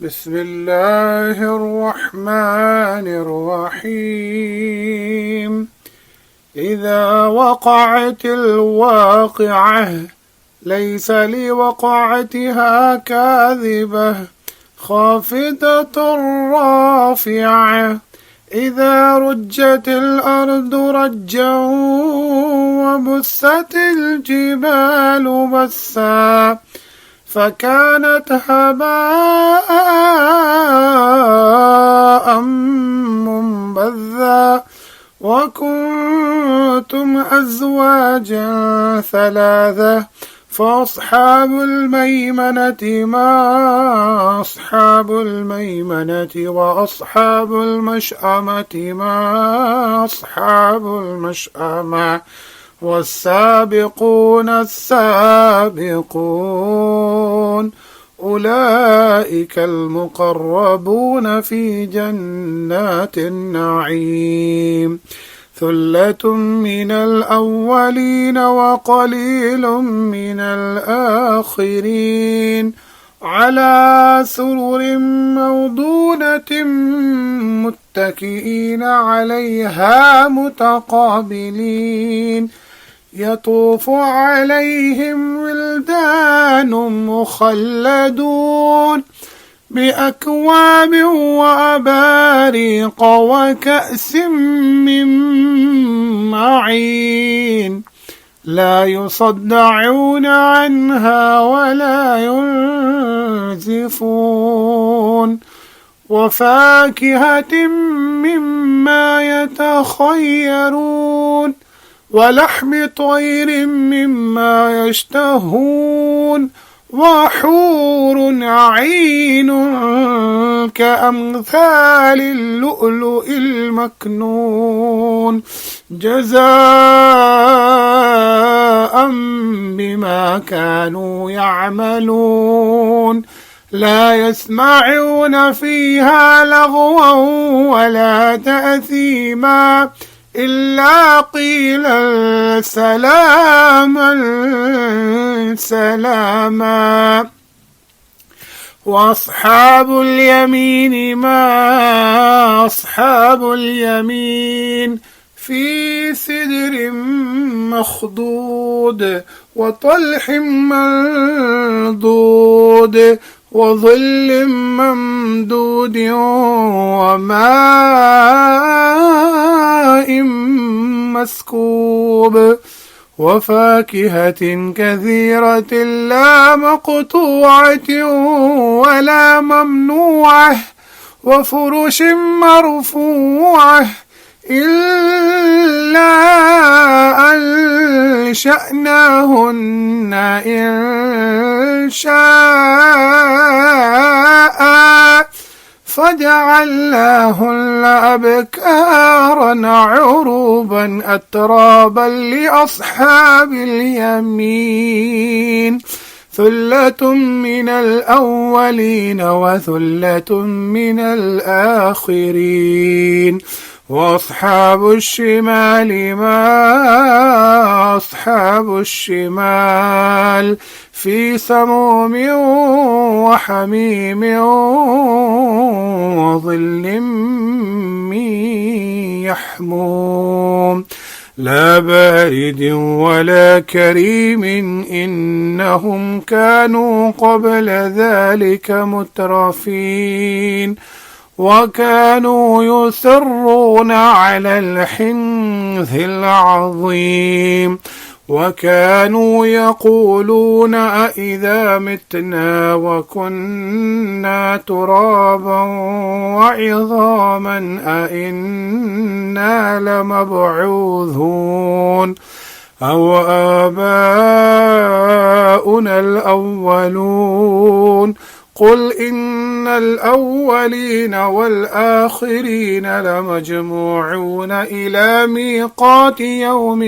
بسم الله الرحمن الرحيم. إذا وقعت الواقعة ليس لوقعتها كاذبة خافضة رافعة إذا رجت الأرض رجا وبست الجبال بسا فكانت هباء منبثا وكنتم أزواجا ثلاثة فأصحاب الميمنة ما أصحاب الميمنة وأصحاب المشأمة ما أصحاب المشأمة والسابقون السابقون أولئك المقربون في جنات النعيم ثلة من الأولين وقليل من الآخرين على سرر موضونة متكئين عليها متقابلين يطوف عليهم ولدان مخلدون بأكواب وأباريق وكأس من معين لا يصدعون عنها ولا ينزفون وفاكهة مما يتخيرون ولحم طير مما يشتهون وحور عين كأمثال اللؤلؤ المكنون جزاء بما كانوا يعملون لا يسمعون فيها لغوا ولا تأثيما إلا قيلا سلاما سلاما وأصحاب اليمين ما أصحاب اليمين في سدر مخضود وطلح منضود وظل ممدود وماء مسكوب وفاكهة كثيرة لا مقطوعة ولا ممنوعة وفرش مرفوعة إلا أنشأناهن إن شاء فجعلناهن أبكارا عروبا أترابا لأصحاب اليمين ثلة من الأولين وثلة من الآخرين وأصحاب الشمال ما أصحاب الشمال في سموم وحميم وظل من يحموم لا بارد ولا كريم إنهم كانوا قبل ذلك مترفين وكانوا يصرون على الحنث العظيم وكانوا يقولون أئذا متنا وكنا ترابا وعظاما أئنا لمبعوثون أو آباؤنا الأولون قل إن الأولين والآخرين لمجموعون إلى ميقات يوم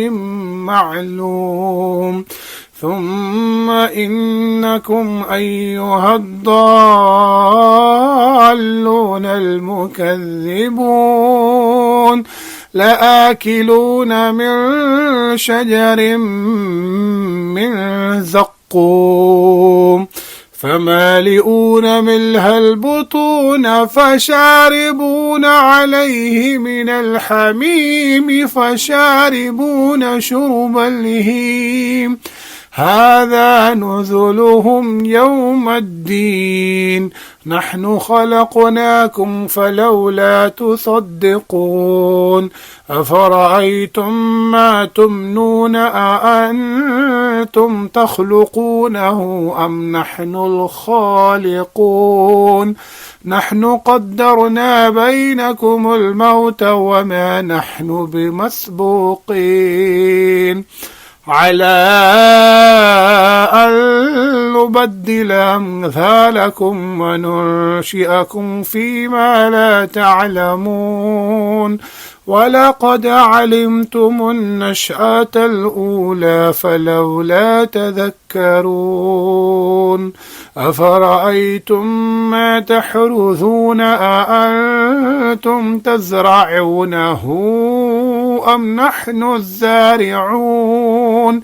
معلوم ثم إنكم أيها الضالون المكذبون لآكلون من شجر من زقوم فمالئون منها البطون فشاربون عليه من الحميم فشاربون شرب الهيم هذا نزلهم يوم الدين نحن خلقناكم فلولا تصدقون أفرأيتم ما تمنون أأنتم تخلقونه أم نحن الخالقون نحن قدرنا بينكم الموت وما نحن بمسبوقين على أن نبدل أمثالكم وننشئكم فيما لا تعلمون ولقد علمتم النشأة الأولى فلولا تذكرون أفرأيتم ما تحرثون أأنتم تزرعونه أم نحن الزارعون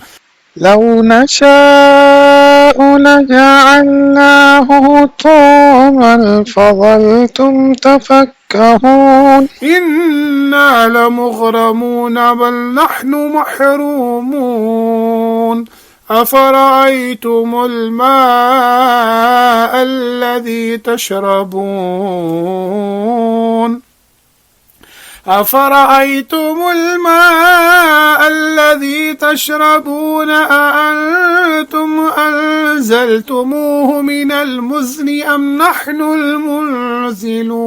لو نشاء لجعلناه حطاما فظلتم تفكهون إنا لمغرمون بل نحن محرومون أفرأيتم الماء الذي تشربون أأنتم أنزلتموه من المزن أم نحن المنزلون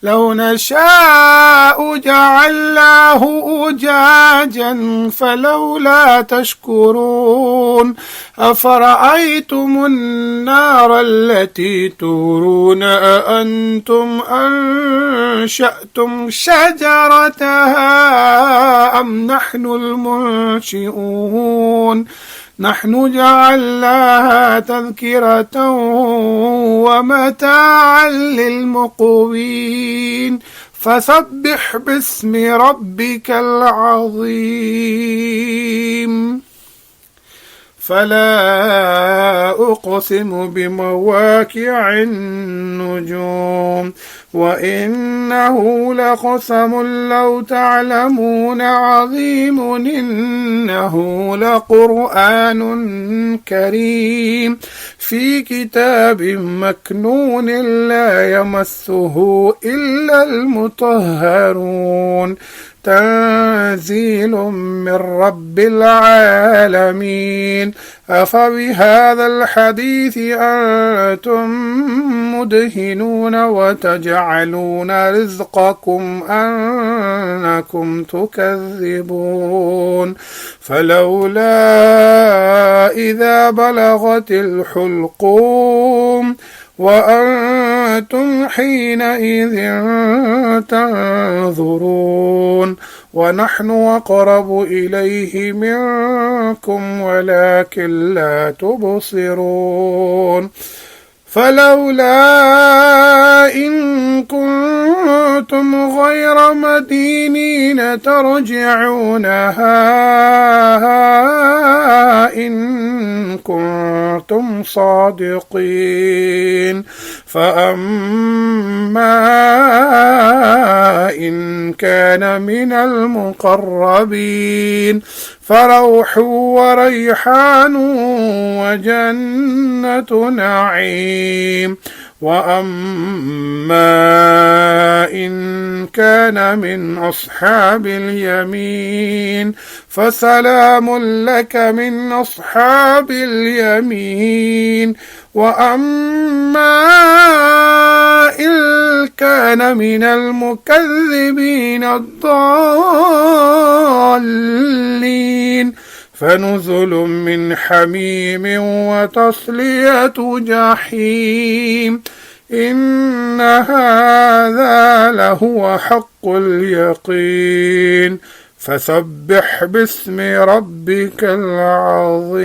لو نشاء جعلناه أجاجا فلولا تشكرون أفرأيتم النار التي تورون أأنتم أنشأتم شجرتها أم نحن المنشئون نحن جعلناها تذكرة ومتاعا للمقوين فسبح باسم ربك العظيم فلا أقسم بمواقع النجوم وإنه لقسم لو تعلمون عظيم إنه لقرآن كريم في كتاب مكنون لا يمسه إلا المطهرون تنزيل من رب العالمين أفبهذا الحديث أنتم مدهنون وتجعلون رزقكم أنكم تكذبون فلولا إذا بلغت الحلقوم وأنتم حينئذ تنظرون ونحن أقرب إليه منكم ولكن لا تبصرون فلولا إن كنتم غير مدينين ترجعونها إن كنتم صادقين فأما إن كان من المقربين فروح وريحان وجنة نعيم وأما إن كان من أصحاب اليمين فسلام لك من أصحاب اليمين وأما إن كان من المكذبين الضالين فنزل من حميم وتصلية جحيم إن هذا لهو حق اليقين فسبح باسم ربك العظيم.